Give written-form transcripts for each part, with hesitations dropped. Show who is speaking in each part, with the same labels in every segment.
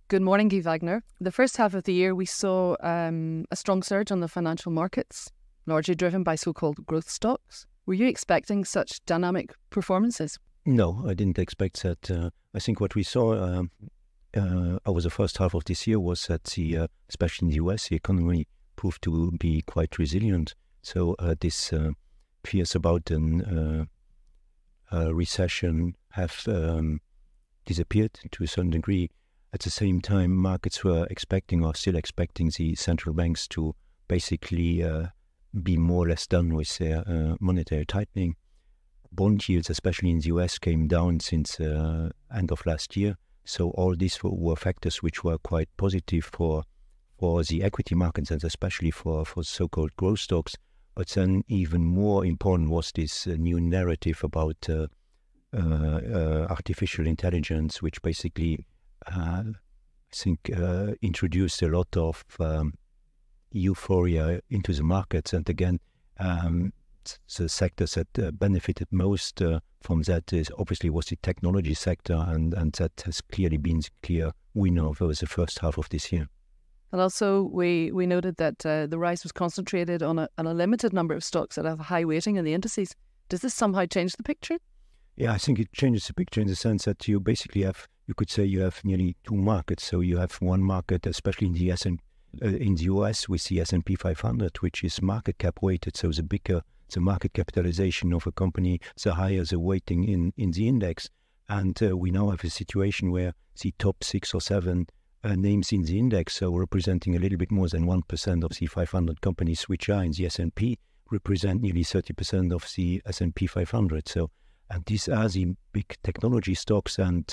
Speaker 1: Good morning, Guy Wagner. The first half of the year, we saw a strong surge on the financial markets, largely driven by so-called growth stocks. Were you expecting such dynamic performances?
Speaker 2: No, I didn't expect that. I think what we saw over the first half of this year was that, especially in the US, the economy proved to be quite resilient. So this fears about a recession have disappeared to a certain degree. At the same time, markets were expecting or still expecting the central banks to basically be more or less done with their monetary tightening. Bond yields, especially in the US, came down since end of last year. So all these were factors which were quite positive for the equity markets and especially for so-called growth stocks. But then even more important was this new narrative about artificial intelligence, which basically I think introduced a lot of euphoria into the markets. And again, the sectors that benefited most from that obviously was the technology sector, and that has clearly been the clear winner over the first half of this year.
Speaker 1: And also, we noted that the rise was concentrated on a limited number of stocks that have a high weighting in the indices. Does this somehow change the picture?
Speaker 2: Yeah, I think it changes the picture in the sense that you basically have, you could say you have nearly two markets. So you have one market, especially in the in the US, with the S&P 500, which is market cap weighted. So the bigger the market capitalization of a company, the higher the weighting in the index. And we now have a situation where the top 6 or 7 names in the index, so representing a little bit more than 1% of the 500 companies which are in the S&P, represent nearly 30% of the S&P 500. So, and these are the big technology stocks. And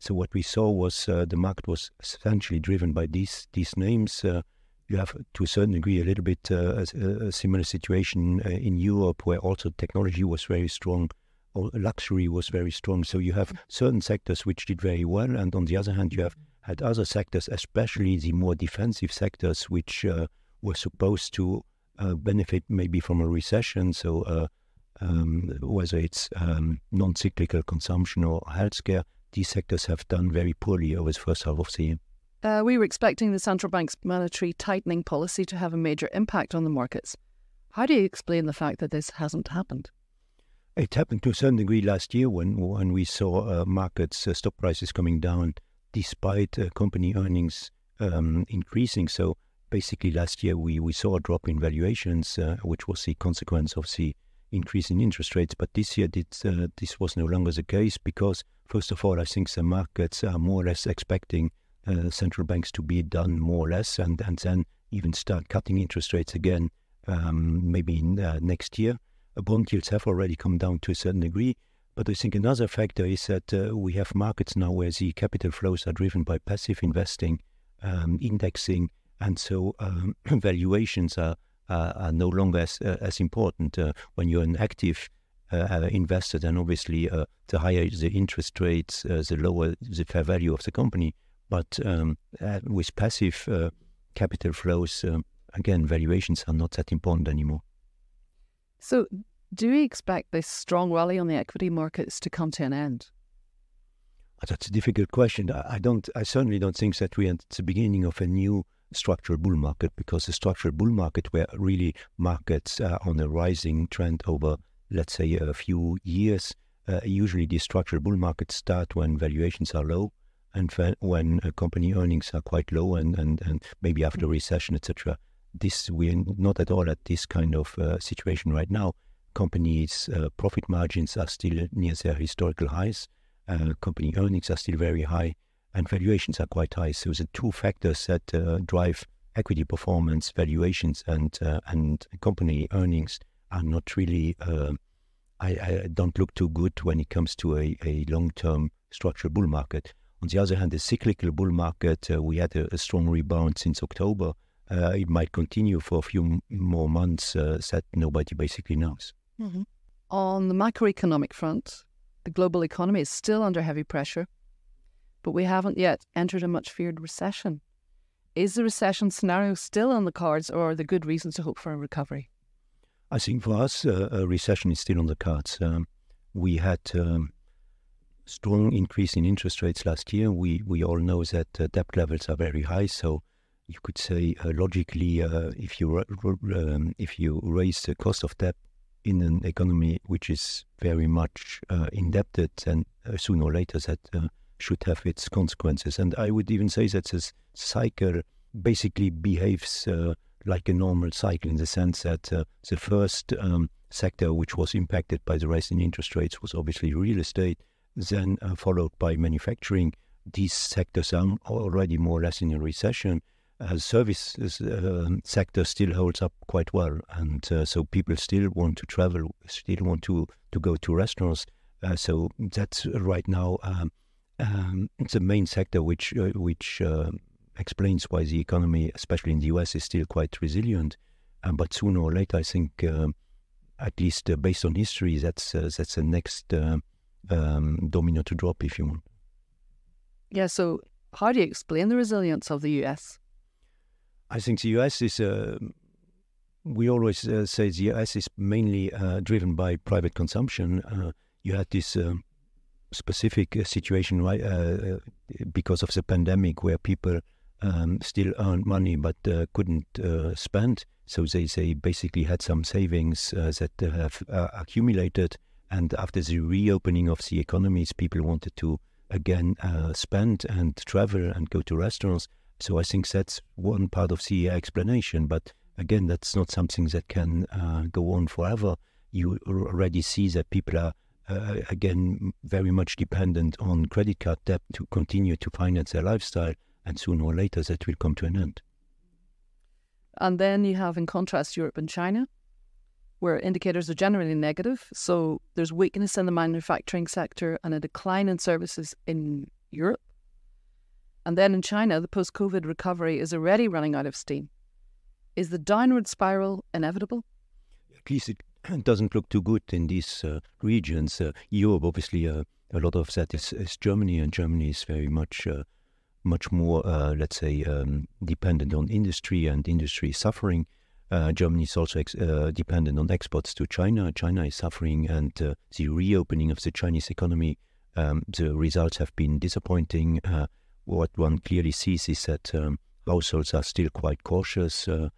Speaker 2: so what we saw was the market was essentially driven by these names. You have, to a certain degree, a little bit a similar situation in Europe, where also technology was very strong, or luxury was very strong. So you have certain sectors which did very well, and on the other hand, you have had other sectors, especially the more defensive sectors, which were supposed to benefit maybe from a recession. So whether it's non-cyclical consumption or healthcare, these sectors have done very poorly over the first half of the year.
Speaker 1: We were expecting the central bank's monetary tightening policy to have a major impact on the markets. How do you explain the fact that this hasn't happened?
Speaker 2: It happened to a certain degree last year when we saw markets, stock prices coming down despite company earnings increasing. So basically last year we saw a drop in valuations, which was the consequence of the increase in interest rates. But this year this was no longer the case because, first of all, I think the markets are more or less expecting central banks to be done more or less, and then even start cutting interest rates again, maybe next year. Bond yields have already come down to a certain degree, but I think another factor is that we have markets now where the capital flows are driven by passive investing, indexing, and so valuations are no longer as important. When you're an active investor, then obviously the higher the interest rates, the lower the fair value of the company. But with passive capital flows, again, valuations are not that important anymore.
Speaker 1: So do we expect this strong rally on the equity markets to come to an end?
Speaker 2: That's a difficult question. I certainly don't think that we're at the beginning of a new structural bull market, because the structural bull market, where really markets are on a rising trend over, let's say, a few years, usually the structural bull markets start when valuations are low, and when company earnings are quite low, and maybe after a recession, etc. We're not at all at this kind of situation right now. Companies' profit margins are still near their historical highs. Company earnings are still very high, and valuations are quite high. So the two factors that drive equity performance, valuations, and company earnings are not really. I don't look too good when it comes to a long-term structural bull market. On the other hand, the cyclical bull market, we had a strong rebound since October. It might continue for a few more months, that nobody basically knows.
Speaker 1: Mm-hmm. On the macroeconomic front, the global economy is still under heavy pressure, but we haven't yet entered a much feared recession. Is the recession scenario still on the cards, or are there good reasons to hope for a recovery?
Speaker 2: I think for us, a recession is still on the cards. We had strong increase in interest rates last year. We all know that debt levels are very high, so you could say logically, if you raise the cost of debt in an economy which is very much indebted, then sooner or later that should have its consequences. And I would even say that this cycle basically behaves like a normal cycle, in the sense that the first sector which was impacted by the rise in interest rates was obviously real estate, then followed by manufacturing. These sectors are already more or less in a recession. Services sector still holds up quite well, and so people still want to travel, still want to go to restaurants. So that's right now the main sector which explains why the economy, especially in the US, is still quite resilient. But sooner or later, I think, at least based on history, that's the next domino to drop, if you want.
Speaker 1: Yeah, so how do you explain the resilience of the US?
Speaker 2: I think the US is, we always say the US is mainly driven by private consumption. You had this specific situation, right, because of the pandemic, where people still earned money but couldn't spend. So they basically had some savings that have accumulated. And after the reopening of the economies, people wanted to again spend and travel and go to restaurants. So I think that's one part of the explanation. But again, that's not something that can go on forever. You already see that people are, again, very much dependent on credit card debt to continue to finance their lifestyle. And sooner or later, that will come to an end.
Speaker 1: And then you have, in contrast, Europe and China, where indicators are generally negative. So there's weakness in the manufacturing sector and a decline in services in Europe. And then in China, the post-COVID recovery is already running out of steam. Is the downward spiral inevitable?
Speaker 2: At least it doesn't look too good in these regions. Europe, obviously, a lot of that is Germany, and Germany is very much more, let's say, dependent on industry, and industry is suffering. Germany is also dependent on exports to China. China is suffering, and the reopening of the Chinese economy, the results have been disappointing. What one clearly sees is that households are still quite cautious. I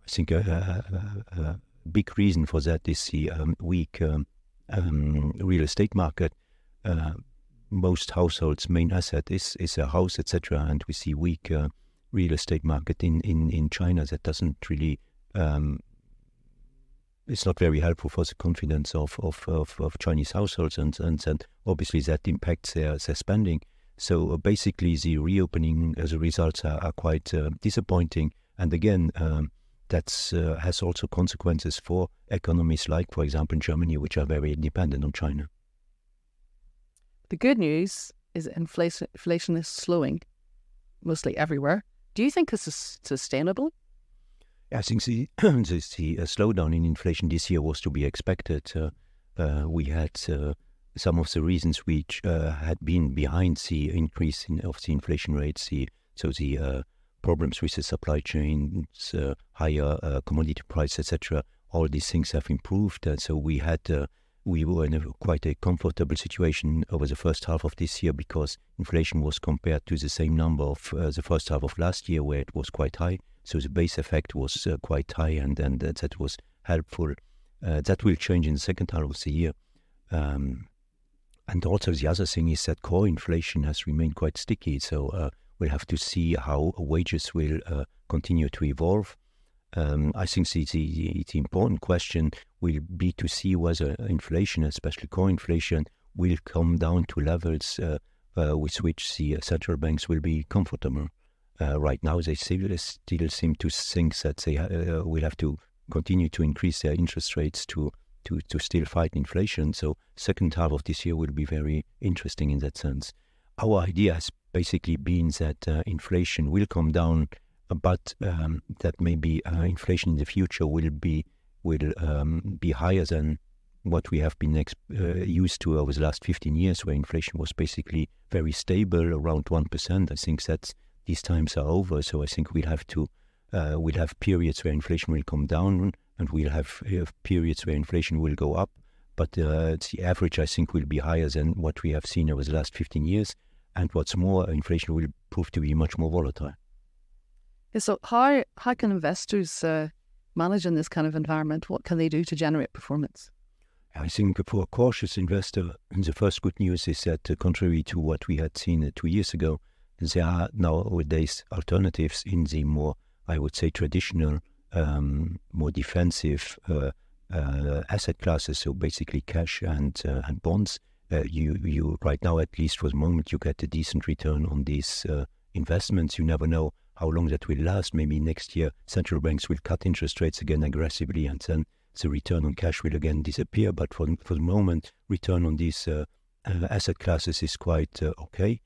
Speaker 2: think a big reason for that is the weak real estate market. Most households' main asset is a house, etc., and we see weak real estate market in China that doesn't really. It's not very helpful for the confidence of Chinese households, and obviously that impacts their spending. So basically, the reopening as a results are quite disappointing, and again, that has also consequences for economies like, for example, Germany, which are very dependent on China.
Speaker 1: The good news is that inflation is slowing, mostly everywhere. Do you think this is sustainable?
Speaker 2: I think the slowdown in inflation this year was to be expected. We had some of the reasons which had been behind the increase of the inflation rates, the problems with the supply chains, higher commodity price, etc. All these things have improved. So we were in quite a comfortable situation over the first half of this year, because inflation was compared to the same number of the first half of last year, where it was quite high. So the base effect was quite high, and that was helpful. That will change in the second half of the year. And also the other thing is that core inflation has remained quite sticky. So we'll have to see how wages will continue to evolve. I think the important question will be to see whether inflation, especially core inflation, will come down to levels with which the central banks will be comfortable. Right now, they still seem to think that they will have to continue to increase their interest rates to still fight inflation. So second half of this year will be very interesting in that sense. Our idea has basically been that inflation will come down, but that maybe inflation in the future will be higher than what we have been used to over the last 15 years, where inflation was basically very stable, around 1%. I think that these times are over. So I think we'll have periods where inflation will come down, and we'll have periods where inflation will go up. but the average, I think, will be higher than what we have seen over the last 15 years. And what's more, inflation will prove to be much more volatile.
Speaker 1: Yeah, so how can investors manage in this kind of environment? What can they do to generate performance?
Speaker 2: I think for a cautious investor, the first good news is that contrary to what we had seen 2 years ago, there are nowadays alternatives in the more, I would say, traditional, more defensive asset classes. So basically cash and bonds. You right now, at least for the moment, you get a decent return on these investments. You never know how long that will last. Maybe next year central banks will cut interest rates again aggressively, and then the return on cash will again disappear. But for the moment, return on these asset classes is quite okay.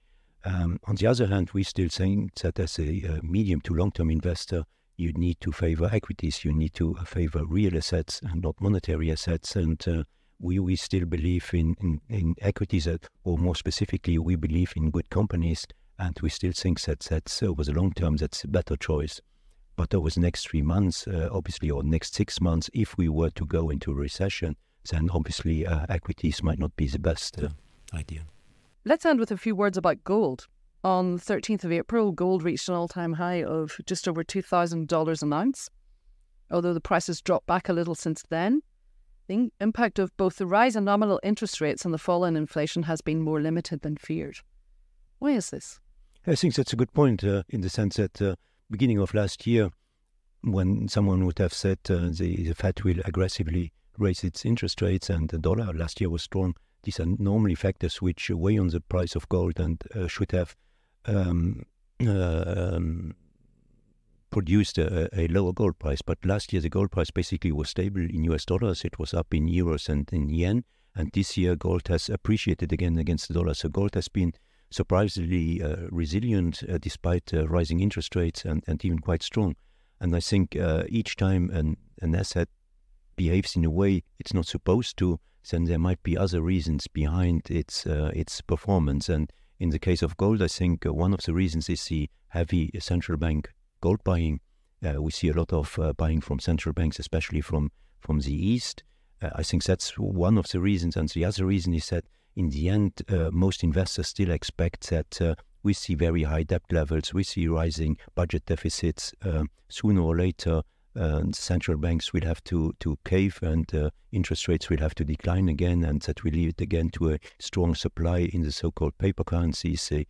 Speaker 2: On the other hand, we still think that as a medium to long-term investor, you need to favor equities. You need to favor real assets and not monetary assets. And we still believe in equities, or more specifically, we believe in good companies. And we still think that's over the long term, that's a better choice. But over the next 3 months, obviously, or next 6 months, if we were to go into a recession, then obviously equities might not be the best idea.
Speaker 1: Let's end with a few words about gold. On the 13th of April, gold reached an all-time high of just over $2,000 an ounce. Although the price has dropped back a little since then, the impact of both the rise in nominal interest rates and the fall in inflation has been more limited than feared. Why is this?
Speaker 2: I think that's a good point in the sense that beginning of last year, when someone would have said the Fed will aggressively raise its interest rates and the dollar last year was strong, these are normally factors which weigh on the price of gold and should have produced a lower gold price. But last year the gold price basically was stable in US dollars. It was up in euros and in yen. And this year gold has appreciated again against the dollar. So gold has been surprisingly resilient despite rising interest rates and even quite strong. And I think each time an asset behaves in a way it's not supposed to, then there might be other reasons behind its performance. And in the case of gold, I think one of the reasons is the heavy central bank gold buying. We see a lot of buying from central banks, especially from the East. I think that's one of the reasons. And the other reason is that in the end, most investors still expect that we see very high debt levels, we see rising budget deficits. Sooner or later, central banks will have to cave and interest rates will have to decline again, and that will lead again to a strong supply in the so-called paper currencies, the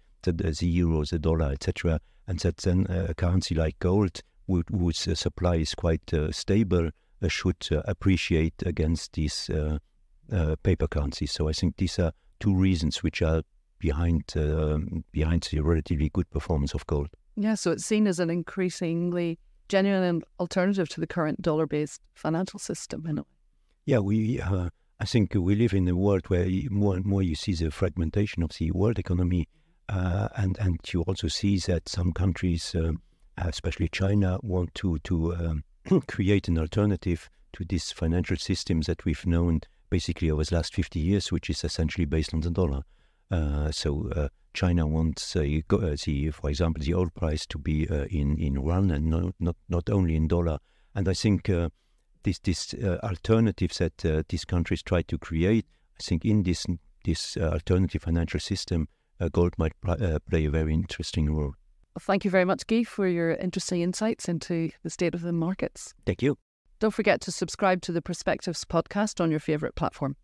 Speaker 2: euro, the dollar, etc. And that then a currency like gold, whose supply is quite stable, should appreciate against these paper currencies. So I think these are two reasons which are behind the relatively good performance of gold.
Speaker 1: Yeah, so it's seen as an increasingly genuine alternative to the current dollar-based financial system, in a way.
Speaker 2: Yeah, I think we live in a world where more and more you see the fragmentation of the world economy, and you also see that some countries, especially China, want to create an alternative to this financial system that we've known basically over the last 50 years, which is essentially based on the dollar. So China wants, for example, the oil price to be in yuan and not only in dollar. And I think this alternatives that these countries try to create, I think in this alternative financial system, gold might play a very interesting role.
Speaker 1: Well, thank you very much, Guy, for your interesting insights into the state of the markets.
Speaker 2: Thank you.
Speaker 1: Don't forget to subscribe to the Perspectives podcast on your favourite platform.